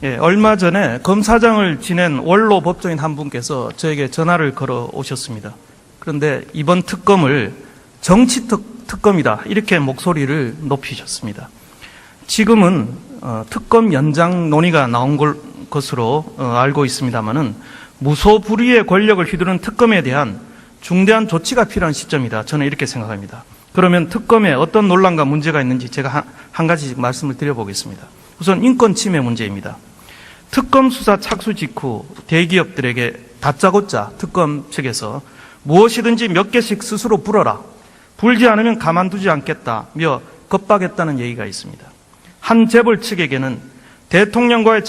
예, 얼마 전에 검사장을 지낸 원로 법조인 한 분께서 저에게 전화를 걸어 오셨습니다. 그런데 이번 특검을 정치 특검이다 이렇게 목소리를 높이셨습니다. 지금은 특검 연장 논의가 나온 것으로 알고 있습니다만은 무소불위의 권력을 휘두르는 특검에 대한 중대한 조치가 필요한 시점이다. 저는 이렇게 생각합니다. 그러면 특검에 어떤 논란과 문제가 있는지 제가 한 가지 말씀을 드려보겠습니다. 우선 인권 침해 문제입니다. 특검 수사 착수 직후 대기업들에게 다짜고짜 특검 측에서 무엇이든지 몇 개씩 스스로 불어라. 불지 않으면 가만두지 않겠다며 겁박했다는 얘기가 있습니다. 한 재벌 측에게는 대통령과의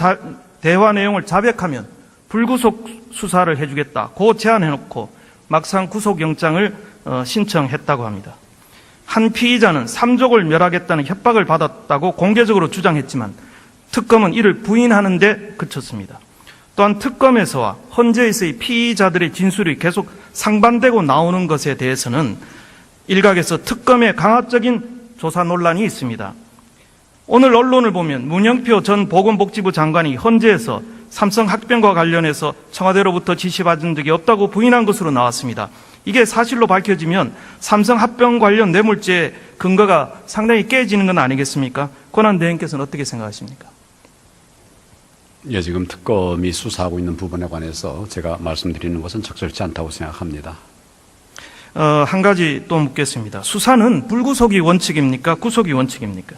대화 내용을 자백하면 불구속 수사를 해주겠다. 고 제안해놓고 막상 구속영장을 신청했다고 합니다. 한 피의자는 3족을 멸하겠다는 협박을 받았다고 공개적으로 주장했지만 특검은 이를 부인하는 데 그쳤습니다. 또한 특검에서와 헌재에서의 피의자들의 진술이 계속 상반되고 나오는 것에 대해서는 일각에서 특검의 강압적인 조사 논란이 있습니다. 오늘 언론을 보면 문영표 전 보건복지부 장관이 헌재에서 삼성 합병과 관련해서 청와대로부터 지시받은 적이 없다고 부인한 것으로 나왔습니다. 이게 사실로 밝혀지면 삼성 합병 관련 뇌물죄의 근거가 상당히 깨지는 건 아니겠습니까? 권한대행께서는 어떻게 생각하십니까? 예, 지금 특검이 수사하고 있는 부분에 관해서 제가 말씀드리는 것은 적절치 않다고 생각합니다. 한 가지 또 묻겠습니다. 수사는 불구속이 원칙입니까? 구속이 원칙입니까?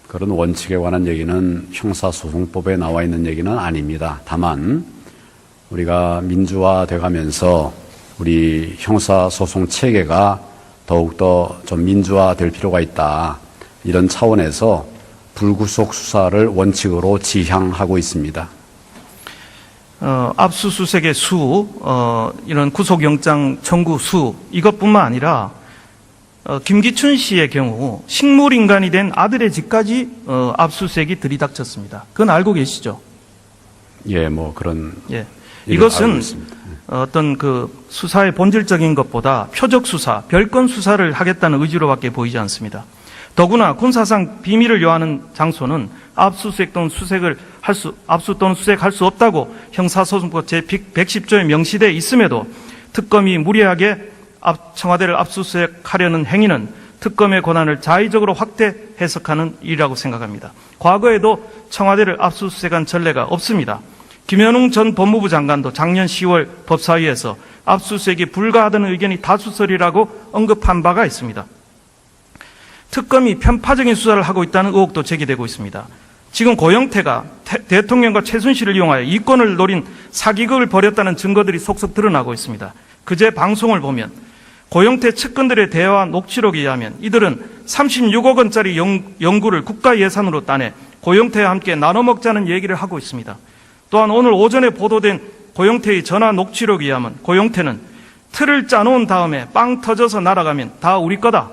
그런 원칙에 관한 얘기는 형사소송법에 나와 있는 얘기는 아닙니다. 다만 우리가 민주화돼 가면서 우리 형사소송 체계가 더욱더 좀 민주화될 필요가 있다. 이런 차원에서 불구속 수사를 원칙으로 지향하고 있습니다. 압수수색의 수, 이런 구속영장 청구 수 이것뿐만 아니라 김기춘 씨의 경우 식물인간이 된 아들의 집까지 압수수색이 들이닥쳤습니다. 그건 알고 계시죠? 예, 뭐 그런. 예, 이것은 어떤 그 수사의 본질적인 것보다 표적 수사, 별건 수사를 하겠다는 의지로밖에 보이지 않습니다. 더구나 군사상 비밀을 요하는 장소는 압수수색 또는 수색할 수 없다고 형사소송법 제110조에 명시되어 있음에도 특검이 무리하게 청와대를 압수수색하려는 행위는 특검의 권한을 자의적으로 확대 해석하는 일이라고 생각합니다. 과거에도 청와대를 압수수색한 전례가 없습니다. 김현웅 전 법무부 장관도 작년 10월 법사위에서 압수수색이 불가하다는 의견이 다수설이라고 언급한 바가 있습니다. 특검이 편파적인 수사를 하고 있다는 의혹도 제기되고 있습니다. 지금 고영태가 대통령과 최순실을 이용하여 이권을 노린 사기극을 벌였다는 증거들이 속속 드러나고 있습니다. 그제 방송을 보면 고영태 측근들의 대화 녹취록에 의하면 이들은 36억 원짜리 연구를 국가 예산으로 따내 고영태와 함께 나눠 먹자는 얘기를 하고 있습니다. 또한 오늘 오전에 보도된 고영태의 전화 녹취록에 의하면 고영태는 틀을 짜놓은 다음에 빵 터져서 날아가면 다 우리 거다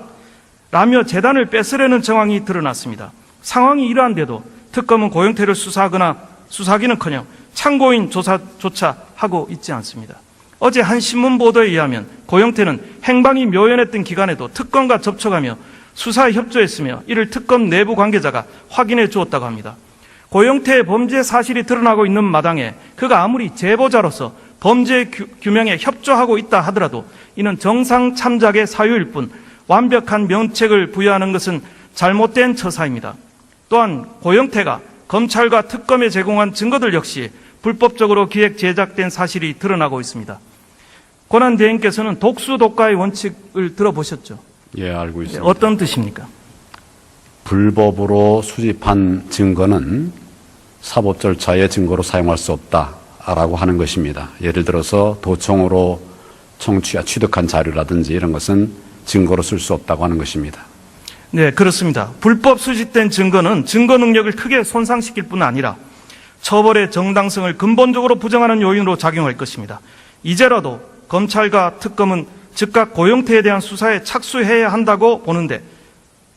라며 재단을 뺏으려는 정황이 드러났습니다. 상황이 이러한데도 특검은 고영태를 수사하기는커녕 참고인 조사조차 하고 있지 않습니다. 어제 한 신문 보도에 의하면 고영태는 행방이 묘연했던 기간에도 특검과 접촉하며 수사에 협조했으며 이를 특검 내부 관계자가 확인해 주었다고 합니다. 고영태의 범죄 사실이 드러나고 있는 마당에 그가 아무리 제보자로서 범죄 규명에 협조하고 있다 하더라도 이는 정상 참작의 사유일 뿐 완벽한 면책을 부여하는 것은 잘못된 처사입니다. 또한 고영태가 검찰과 특검에 제공한 증거들 역시 불법적으로 기획 제작된 사실이 드러나고 있습니다. 권한대행께서는 독수독가의 원칙을 들어보셨죠? 예, 알고 있습니다. 어떤 뜻입니까? 불법으로 수집한 증거는 사법 절차의 증거로 사용할 수 없다라고 하는 것입니다. 예를 들어서 도청으로 취득한 자료라든지 이런 것은 증거로 쓸 수 없다고 하는 것입니다. 네, 그렇습니다. 불법 수집된 증거는 증거 능력을 크게 손상시킬 뿐 아니라 처벌의 정당성을 근본적으로 부정하는 요인으로 작용할 것입니다. 이제라도 검찰과 특검은 즉각 고영태에 대한 수사에 착수해야 한다고 보는데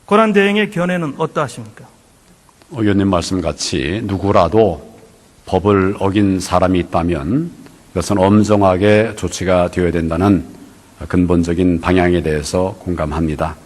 권한대행의 견해는 어떠하십니까? 의원님 말씀같이 누구라도 법을 어긴 사람이 있다면 이것은 엄정하게 조치가 되어야 된다는 근본적인 방향에 대해서 공감합니다.